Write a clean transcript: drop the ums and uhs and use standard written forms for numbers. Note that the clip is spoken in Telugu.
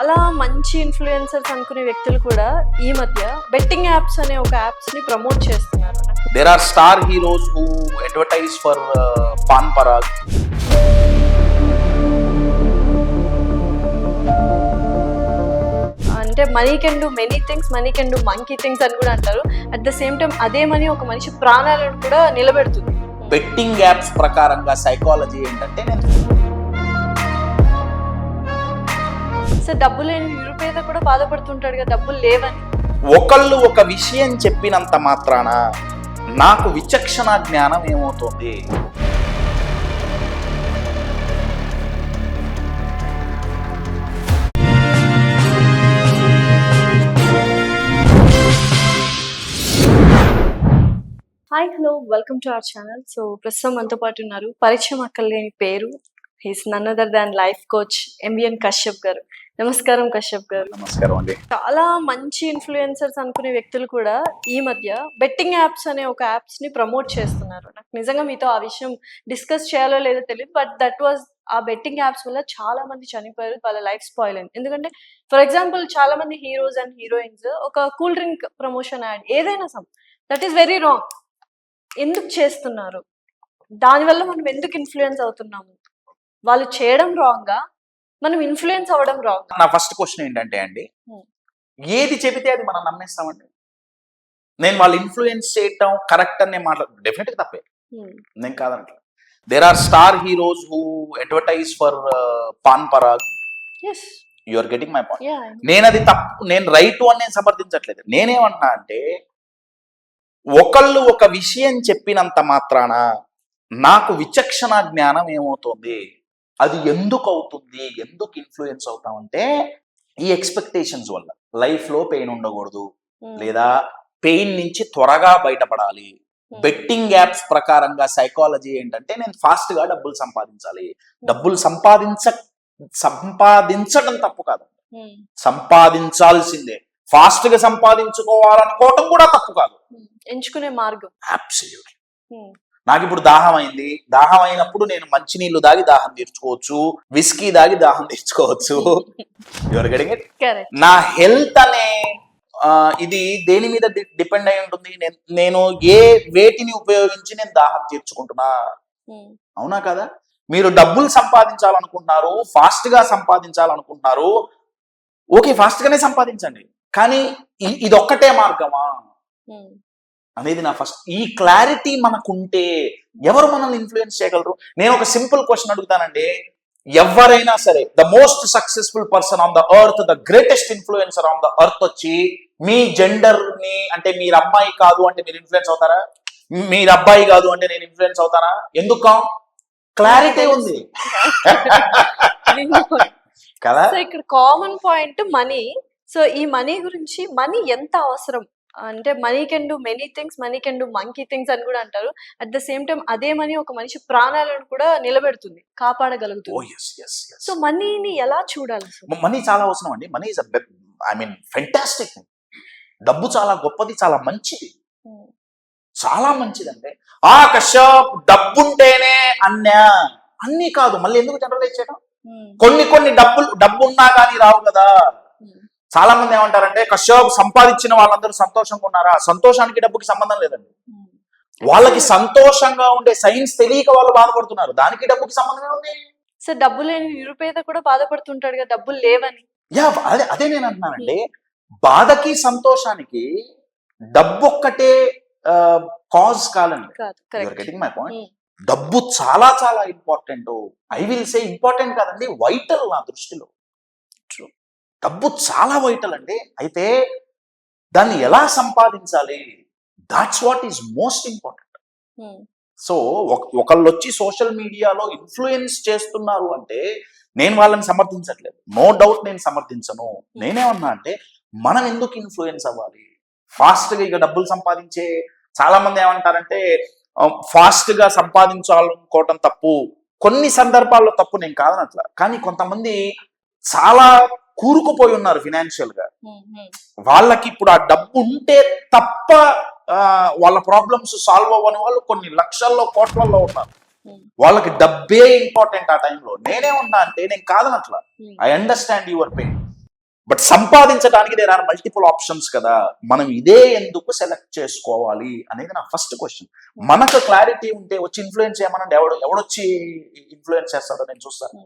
చాలా మంచి ఇన్ఫ్లుయెన్సర్స్ అనుకునే వ్యక్తులు కూడా ఈ మధ్య బెట్టింగ్ యాప్స్ అనే ఒక యాప్స్ ని ప్రమోట్ చేస్తున్నారు. There are star heroes who advertise for Pan Parag. అంటే money can do many things, money can do monkey things అని కూడా అంటారు. అట్ ద సేమ్ టైం అదే మనీ ఒక మనిషి ప్రాణాలను కూడా నిలబెడుతుంది. బెట్టింగ్ యాప్స్ ప్రకారంగా సైకాలజీ ఏంటంటే సో డబ్బులు లేని నిరుపేద కూడా బాధపడుతుంటాడు కదా, డబ్బులు లేవని. ఒకళ్ళు ఒక విషయం చెప్పినంత మాత్రాన నాకు విచక్షణ జ్ఞానం ఏమవుతుంది? Hi, hello, welcome to our channel. So ప్రస్తుతం మనతో పాటు ఉన్నారు పరిచయం అక్కర్లేని పేరు, he's none other than life coach MVN Kashyap గారు. నమస్కారం కశ్యప్ గారు. నమస్కారం అండి. చాలా మంచి ఇన్ఫ్లుయెన్సర్స్ అనుకునే వ్యక్తులు కూడా ఈ మధ్య బెట్టింగ్ యాప్స్ అనే ఒక యాప్స్ ని ప్రమోట్ చేస్తున్నారు. నాకు నిజంగా మీతో ఆ విషయం డిస్కస్ చేయాలో లేదో తెలియదు, బట్ దట్ వాజ్ ఆ బెట్టింగ్ యాప్స్ వల్ల చాలా మంది చనిపోయారు, వాళ్ళ లైఫ్ స్పాయిల్ అయింది. ఎందుకంటే ఫర్ ఎగ్జాంపుల్ చాలా మంది హీరోస్ అండ్ హీరోయిన్స్ ఒక కూల్ డ్రింక్ ప్రమోషన్ యాడ్ ఏదైనా దట్ ఈస్ వెరీ రాంగ్. ఎందుకు చేస్తున్నారు? దానివల్ల మనం ఎందుకు ఇన్ఫ్లుయెన్స్ అవుతున్నాము? వాళ్ళు చేయడం రాంగా, మనం ఇన్ఫ్లుయెన్స్ అవ్వడం రాంగ్? నా ఫస్ట్ క్వశ్చన్ ఏంటంటే అండి, ఏది చెబితే అది మనం నమ్మేస్తామండి. నేను వాళ్ళు ఇన్ఫ్లుయెన్స్ చేయటం కరెక్ట్ అని నేను మాట్లాడు, డెఫినెట్గా తప్పే, నేను కాదంట. There are star heroes who advertise for Pan Parag. You are getting my point. నేను అది తప్పు, నేను రైట్ అని నేను సమర్థించట్లేదు. నేనేమంటున్నా అంటే, ఒకళ్ళు ఒక విషయం చెప్పినంత మాత్రాన నాకు విచక్షణ జ్ఞానం ఏమవుతుంది, అది ఎందుకు అవుతుంది, ఎందుకు ఇన్ఫ్లుయెన్స్ అవుతామంటే ఈ ఎక్స్పెక్టేషన్స్ వల్ల. లైఫ్ లో పెయిన్ ఉండకూడదు, లేదా పెయిన్ నుంచి త్వరగా బయటపడాలి. బెట్టింగ్ యాప్స్ ప్రకారంగా సైకాలజీ ఏంటంటే నేను ఫాస్ట్ గా డబ్బులు సంపాదించాలి. డబ్బులు సంపాదించడం తప్పు కాదు, సంపాదించాల్సిందే. ఫాస్ట్ గా సంపాదించుకోవాలనుకోవటం కూడా తప్పు కాదు, ఎంచుకునే మార్గం. అబ్సల్యూట్లీ. నాకు ఇప్పుడు దాహం అయింది, దాహం అయినప్పుడు నేను మంచినీళ్లు దాగి దాహం తీర్చుకోవచ్చు, విస్కీ దాగి దాహం తీర్చుకోవచ్చు. Your getting it. నా హెల్త్ అనే ఇది దేని మీద డిపెండ్ అయి ఉంటుంది? నేను ఏ వేటిని ఉపయోగించి నేను దాహం తీర్చుకుంటున్నా, అవునా కదా? మీరు డబ్బులు సంపాదించాలనుకుంటున్నారు, ఫాస్ట్ గా సంపాదించాలనుకుంటున్నారు, ఓకే, ఫాస్ట్ గానే సంపాదించండి, కానీ ఇదొక్కటే మార్గమా అనేది నా ఫస్ట్. ఈ క్లారిటీ మనకుంటే ఎవరు మనల్ని ఇన్ఫ్లుయెన్స్ చేయగలరు? నేను ఒక సింపుల్ క్వశ్చన్ అడుగుతానండి. ఎవరైనా సరే, the most successful person on the earth, the greatest influencer on the earth వచ్చి మీ జెండర్ ని, అంటే మీరు అమ్మాయి కాదు అంటే మీరు ఇన్ఫ్లుయెన్స్ అవుతారా? మీరు అబ్బాయి కాదు అంటే నేను ఇన్ఫ్లుయెన్స్ అవుతానా? ఎందుకు? క్లారిటీ ఉంది కదా. సో ఇక్కడ కామన్ పాయింట్ మనీ. సో ఈ మనీ గురించి, మనీ ఎంత అవసరం అంటే money can do many things, money can do monkey things అని కూడా అంటారు. అట్ ద సేమ్ టైం అదే మనీ ఒక మనిషి ప్రాణాలను కూడా నిలబెడుతుంది, కాపాడగలుగుతుంది. సో మనీని ఎలా చూడాలి? మనీ చాలా అవసరం అండి. Money is I mean fantastic. డబ్బు చాలా గొప్పది, చాలా మంచిది, చాలా మంచిదంటే కశ్యప్ డబ్బుంటేనే అన్నీ కాదు. మళ్ళీ ఎందుకు జనరలైజ్ చేయడం? కొన్ని డబ్బు ఉన్నా కానీ రావు కదా. చాలా మంది ఏమంటారంటే, కశ్యప్ సంపాదించిన వాళ్ళందరూ సంతోషంగా ఉన్నారా? సంతోషానికి డబ్బుకి సంబంధం లేదండి. వాళ్ళకి సంతోషంగా ఉండే సైన్స్ తెలియక వాళ్ళు బాధపడుతున్నారు, దానికి డబ్బుకి సంబంధమే ఉంది. సో డబ్బు లేని నిరుపేద కూడా బాధపడుతుంటాడు కదా, డబ్బులు లేవని. అదే నేను అంటున్నానండి. బాధకి సంతోషానికి డబ్బు ఒక్కటే కాజ్ కాలండి. Getting my point. డబ్బు చాలా చాలా important. I will say important కాదండి, వైటల్ నా దృష్టిలో. డబ్బు చాలా వైటల్ అండి. అయితే దాన్ని ఎలా సంపాదించాలి, that's what is most important. So ఒకళ్ళు వచ్చి సోషల్ మీడియాలో ఇన్ఫ్లుయెన్స్ చేస్తున్నారు అంటే నేను వాళ్ళని సమర్థించట్లేదు, నో డౌట్ నేను సమర్థించను. నేనేమన్నా అంటే, మనం ఎందుకు ఇన్ఫ్లుయెన్స్ అవ్వాలి? ఫాస్ట్ గా ఇక డబ్బులు సంపాదించే చాలా మంది ఏమంటారంటే, ఫాస్ట్ గా సంపాదించాలనుకోవటం తప్పు. కొన్ని సందర్భాల్లో తప్పు, నేను కాదనట్లా. కానీ కొంతమంది చాలా కూరుకుపోయి ఉన్నారు ఫినాన్షియల్ గా. వాళ్ళకి ఇప్పుడు ఆ డబ్బు ఉంటే తప్ప వాళ్ళ ప్రాబ్లమ్స్ సాల్వ్ అవ్వని వాళ్ళు కొన్ని లక్షల్లో కోట్లలో ఉన్నారు. వాళ్ళకి డబ్బే ఇంపార్టెంట్ ఆ టైంలో. నేనేమన్నా అంటే, నేను కాదనట్లా, I understand your pain. But సంపాదించడానికి దేర్ ఆర్ మల్టిపుల్ ఆప్షన్స్ కదా, మనం ఇదే ఎందుకు సెలెక్ట్ చేసుకోవాలి అనేది నా ఫస్ట్ క్వశ్చన్. మనకు క్లారిటీ ఉంటే వచ్చి ఇన్ఫ్లుయెన్స్ చేయమనండి, ఎవడొచ్చి ఇన్ఫ్లుయెన్స్ చేస్తాడో నేను చూస్తాను.